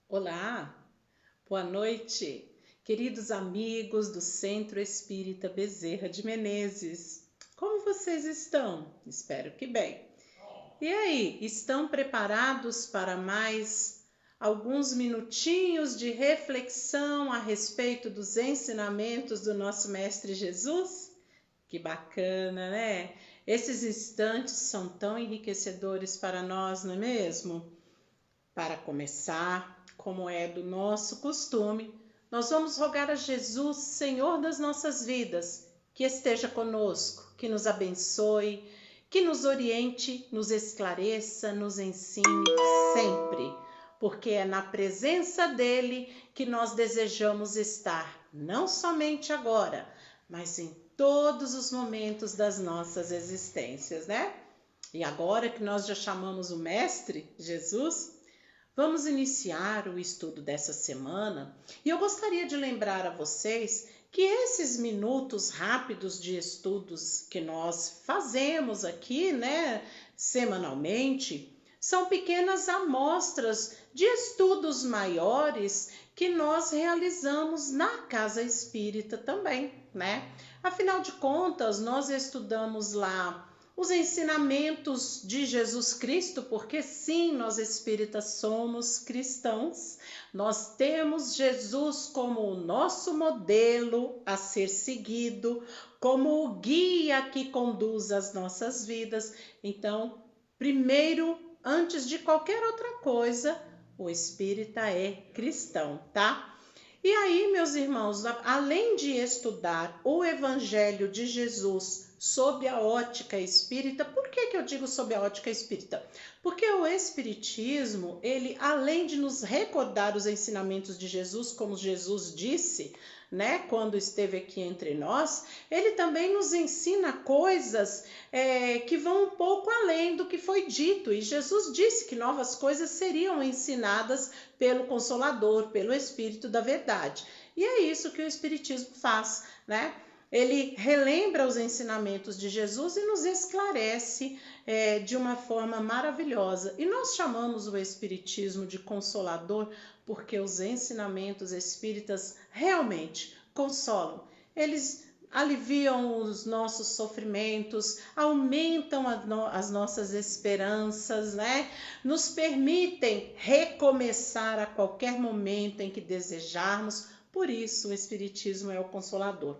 Olá, boa noite, queridos amigos do Centro Espírita Bezerra de Menezes. Como vocês estão? Espero que bem. E aí, estão preparados para mais alguns minutinhos de reflexão a respeito dos ensinamentos do nosso Mestre Jesus? Que bacana, né? Esses instantes são tão enriquecedores para nós, não é mesmo? Para começar, como é do nosso costume, nós vamos rogar a Jesus, Senhor das nossas vidas, que esteja conosco, que nos abençoe, que nos oriente, nos esclareça, nos ensine sempre, porque é na presença dele que nós desejamos estar, não somente agora, mas em todos os momentos das nossas existências, né? E agora que nós já chamamos o Mestre, Jesus, vamos iniciar o estudo dessa semana e eu gostaria de lembrar a vocês que esses minutos rápidos de estudos que nós fazemos aqui, né, semanalmente, são pequenas amostras de estudos maiores que nós realizamos na Casa Espírita também, né? Afinal de contas, nós estudamos lá os ensinamentos de Jesus Cristo, porque sim, nós espíritas somos cristãos, nós temos Jesus como o nosso modelo a ser seguido, como o guia que conduz as nossas vidas. Então, primeiro, antes de qualquer outra coisa, o espírita é cristão, tá? E aí, meus irmãos, além de estudar o Evangelho de Jesus sob a ótica espírita, por que eu digo sob a ótica espírita? Porque o Espiritismo, ele, além de nos recordar os ensinamentos de Jesus, como Jesus disse, né, quando esteve aqui entre nós, ele também nos ensina coisas que vão um pouco além do que foi dito. E Jesus disse que novas coisas seriam ensinadas pelo Consolador, pelo Espírito da Verdade. E é isso que o Espiritismo faz, né? Ele relembra os ensinamentos de Jesus e nos esclarece de uma forma maravilhosa. E nós chamamos o Espiritismo de Consolador porque os ensinamentos espíritas realmente consolam. Eles aliviam os nossos sofrimentos, aumentam as nossas esperanças, né? Nos permitem recomeçar a qualquer momento em que desejarmos. Por isso, o Espiritismo é o Consolador.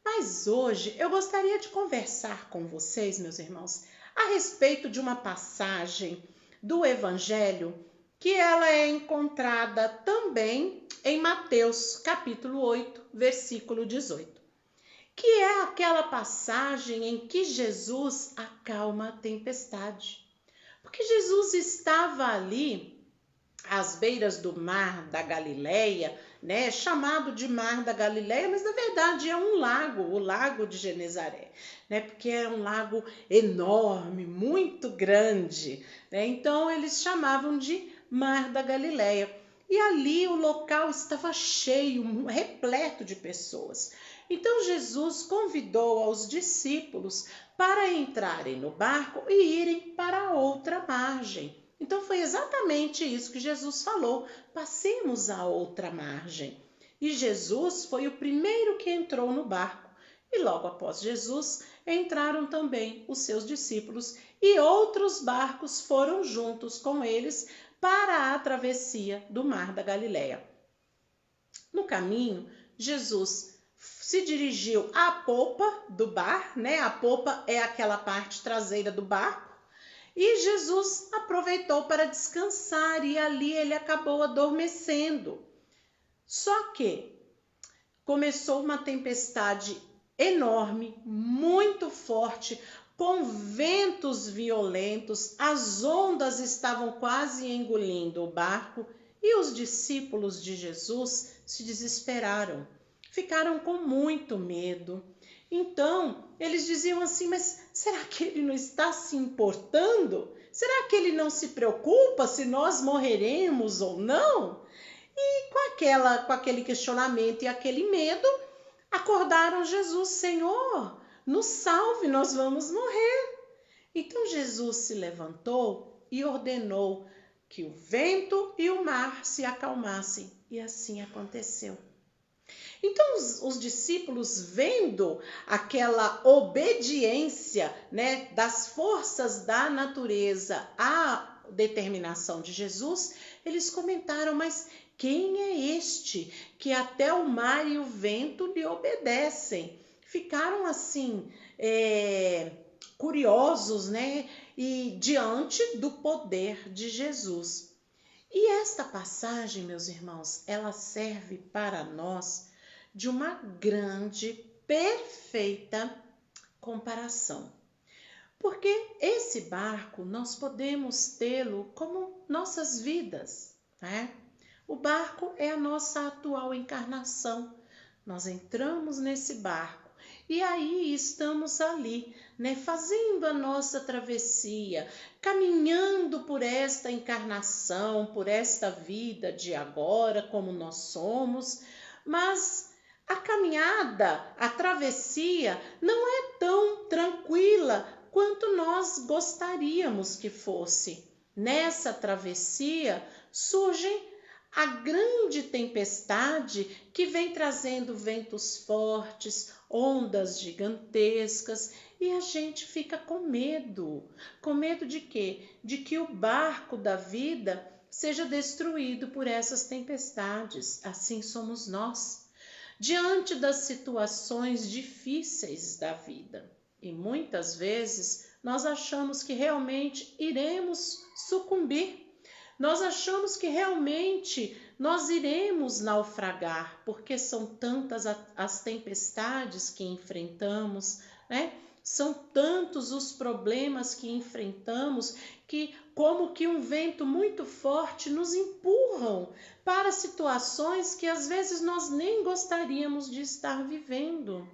Mas hoje eu gostaria de conversar com vocês, meus irmãos, a respeito de uma passagem do Evangelho que ela é encontrada também em Mateus, capítulo 8, versículo 18, que é aquela passagem em que Jesus acalma a tempestade. Porque Jesus estava ali às beiras do mar da Galileia, né, chamado de Mar da Galileia, mas na verdade é um lago, o Lago de Genezaré, né, porque é um lago enorme, muito grande, né, então eles chamavam de Mar da Galileia. E ali o local estava cheio, repleto de pessoas. Então Jesus convidou aos discípulos para entrarem no barco e irem para a outra margem. Então foi exatamente isso que Jesus falou: passemos à outra margem. E Jesus foi o primeiro que entrou no barco. E logo após Jesus entraram também os seus discípulos e outros barcos foram juntos com eles para a travessia do mar da Galileia. No caminho, Jesus se dirigiu à popa do barco, né? A popa é aquela parte traseira do barco. E Jesus aproveitou para descansar e ali ele acabou adormecendo. Só que começou uma tempestade enorme, muito forte, com ventos violentos, as ondas estavam quase engolindo o barco e os discípulos de Jesus se desesperaram, ficaram com muito medo. Então, eles diziam assim, mas será que ele não está se importando? Será que ele não se preocupa se nós morreremos ou não? E com aquele questionamento e aquele medo, acordaram Jesus: Senhor, nos salve, nós vamos morrer. Então Jesus se levantou e ordenou que o vento e o mar se acalmassem. E assim aconteceu. Então os discípulos, vendo aquela obediência, né, das forças da natureza à determinação de Jesus, eles comentaram: mas quem é este que até o mar e o vento lhe obedecem? Ficaram assim, curiosos, né, e diante do poder de Jesus. E esta passagem, meus irmãos, ela serve para nós de uma grande, perfeita comparação. Porque esse barco nós podemos tê-lo como nossas vidas, né? O barco é a nossa atual encarnação. Nós entramos nesse barco e aí estamos ali, né, fazendo a nossa travessia, caminhando por esta encarnação, por esta vida de agora, como nós somos, mas a caminhada, a travessia não é tão tranquila quanto nós gostaríamos que fosse. Nessa travessia surgem a grande tempestade que vem trazendo ventos fortes, ondas gigantescas, e a gente fica com medo. Com medo de quê? De que o barco da vida seja destruído por essas tempestades. Assim somos nós, diante das situações difíceis da vida. E muitas vezes nós achamos que realmente iremos sucumbir. Nós achamos que realmente nós iremos naufragar, porque são tantas as tempestades que enfrentamos, né? São tantos os problemas que enfrentamos que, como que um vento muito forte, nos empurram para situações que às vezes nós nem gostaríamos de estar vivendo.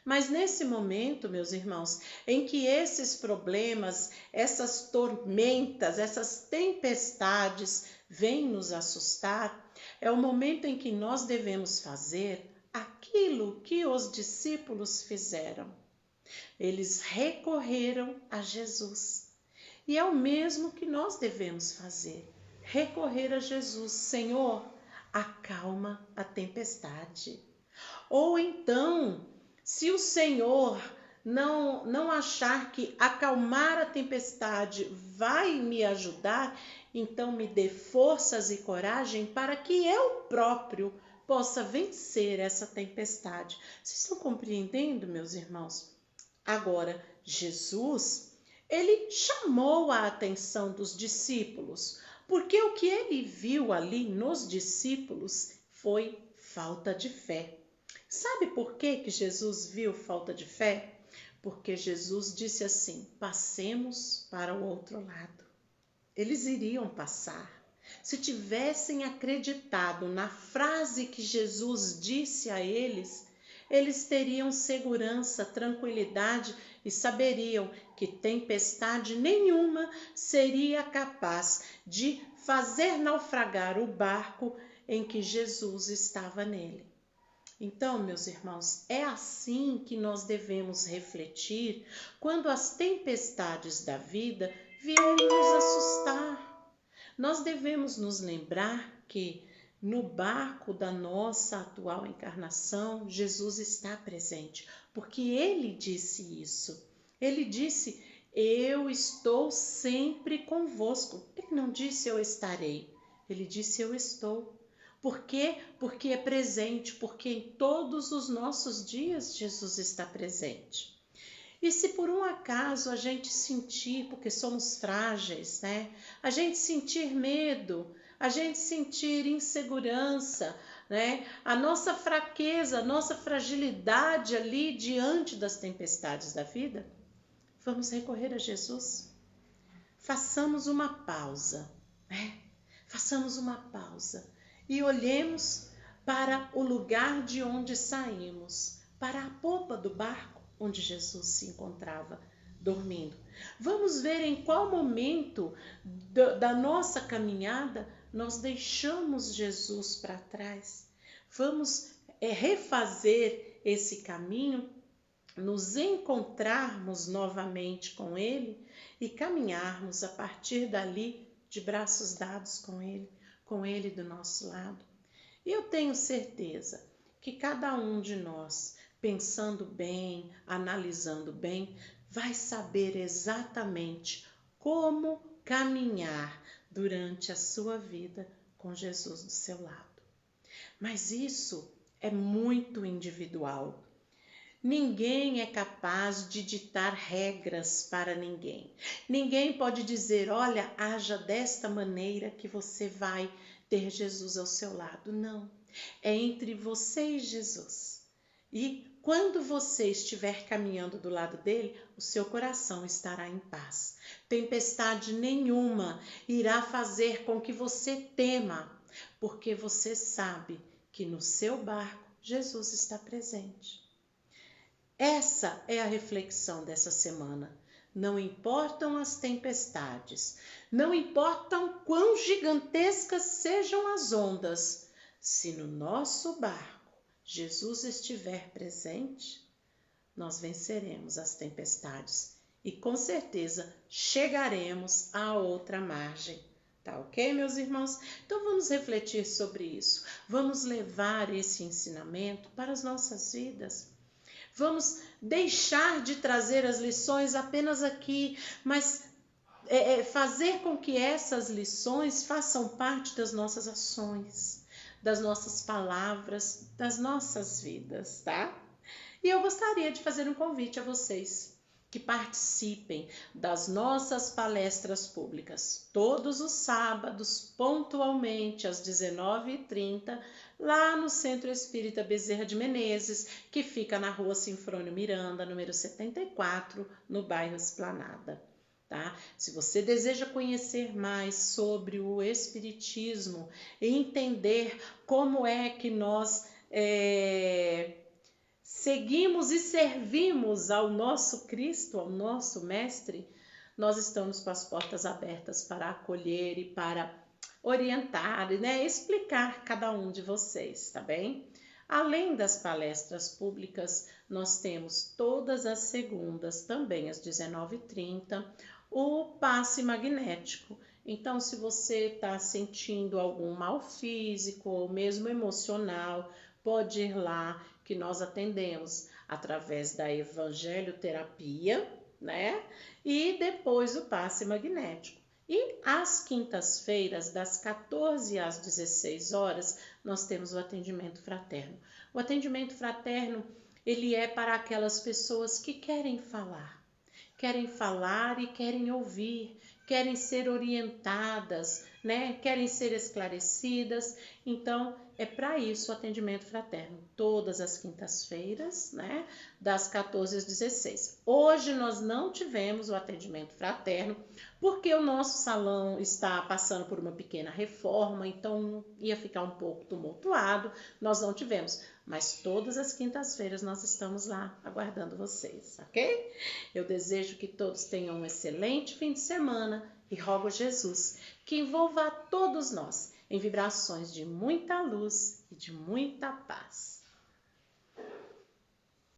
Mas nesse momento, meus irmãos, em que esses problemas, essas tormentas, essas tempestades vêm nos assustar, é o momento em que nós devemos fazer aquilo que os discípulos fizeram. Eles recorreram a Jesus. E é o mesmo que nós devemos fazer. Recorrer a Jesus. Senhor, acalma a tempestade. Ou então, se o Senhor não achar que acalmar a tempestade vai me ajudar, então me dê forças e coragem para que eu próprio possa vencer essa tempestade. Vocês estão compreendendo, meus irmãos? Agora, Jesus, ele chamou a atenção dos discípulos, porque o que ele viu ali nos discípulos foi falta de fé. Sabe por que Jesus viu falta de fé? Porque Jesus disse assim: passemos para o outro lado. Eles iriam passar. Se tivessem acreditado na frase que Jesus disse a eles, eles teriam segurança, tranquilidade e saberiam que tempestade nenhuma seria capaz de fazer naufragar o barco em que Jesus estava nele. Então, meus irmãos, é assim que nós devemos refletir quando as tempestades da vida vierem nos assustar. Nós devemos nos lembrar que no barco da nossa atual encarnação, Jesus está presente, porque ele disse isso. Ele disse: eu estou sempre convosco. Ele não disse eu estarei, ele disse eu estou. Por quê? Porque é presente, porque em todos os nossos dias Jesus está presente. E se por um acaso a gente sentir, porque somos frágeis, né? A gente sentir medo, a gente sentir insegurança, né? A nossa fraqueza, a nossa fragilidade ali diante das tempestades da vida, vamos recorrer a Jesus. Façamos uma pausa, né? Façamos uma pausa e olhemos para o lugar de onde saímos, para a popa do barco onde Jesus se encontrava dormindo. Vamos ver em qual momento da nossa caminhada nós deixamos Jesus para trás. Vamos refazer esse caminho, nos encontrarmos novamente com Ele e caminharmos a partir dali de braços dados com Ele do nosso lado. E eu tenho certeza que cada um de nós, pensando bem, analisando bem, vai saber exatamente como caminhar durante a sua vida com Jesus do seu lado. Mas isso é muito individual. Ninguém é capaz de ditar regras para ninguém. Ninguém pode dizer, olha, haja desta maneira que você vai ter Jesus ao seu lado. Não, é entre você e Jesus. E quando você estiver caminhando do lado dele, o seu coração estará em paz. Tempestade nenhuma irá fazer com que você tema, porque você sabe que no seu barco Jesus está presente. Essa é a reflexão dessa semana. Não importam as tempestades, não importam quão gigantescas sejam as ondas, se no nosso barco Jesus estiver presente, nós venceremos as tempestades e com certeza chegaremos à outra margem. Tá ok, meus irmãos? Então vamos refletir sobre isso. Vamos levar esse ensinamento para as nossas vidas. Vamos deixar de trazer as lições apenas aqui, mas fazer com que essas lições façam parte das nossas ações, das nossas palavras, das nossas vidas, tá? E eu gostaria de fazer um convite a vocês que participem das nossas palestras públicas todos os sábados, pontualmente às 19h30, lá no Centro Espírita Bezerra de Menezes, que fica na Rua Sinfrônio Miranda, número 74, no bairro Esplanada. Tá? Se você deseja conhecer mais sobre o Espiritismo e entender como é que nós seguimos e servimos ao nosso Cristo, ao nosso Mestre, nós estamos com as portas abertas para acolher e para orientar, né, explicar cada um de vocês, tá bem? Além das palestras públicas, nós temos todas as segundas, também às 19h30, o passe magnético. Então, se você está sentindo algum mal físico ou mesmo emocional, pode ir lá que nós atendemos através da evangelioterapia, né? E depois o passe magnético. E às quintas-feiras, das 14 às 16 horas, nós temos o atendimento fraterno. O atendimento fraterno, ele é para aquelas pessoas que querem falar e querem ouvir, querem ser orientadas, né? Querem ser esclarecidas. Então, é para isso o atendimento fraterno, todas as quintas-feiras, né? Das 14 às 16. Hoje nós não tivemos o atendimento fraterno, porque o nosso salão está passando por uma pequena reforma, então ia ficar um pouco tumultuado, nós não tivemos. Mas todas as quintas-feiras nós estamos lá aguardando vocês, ok? Eu desejo que todos tenham um excelente fim de semana e rogo a Jesus que envolva a todos nós em vibrações de muita luz e de muita paz.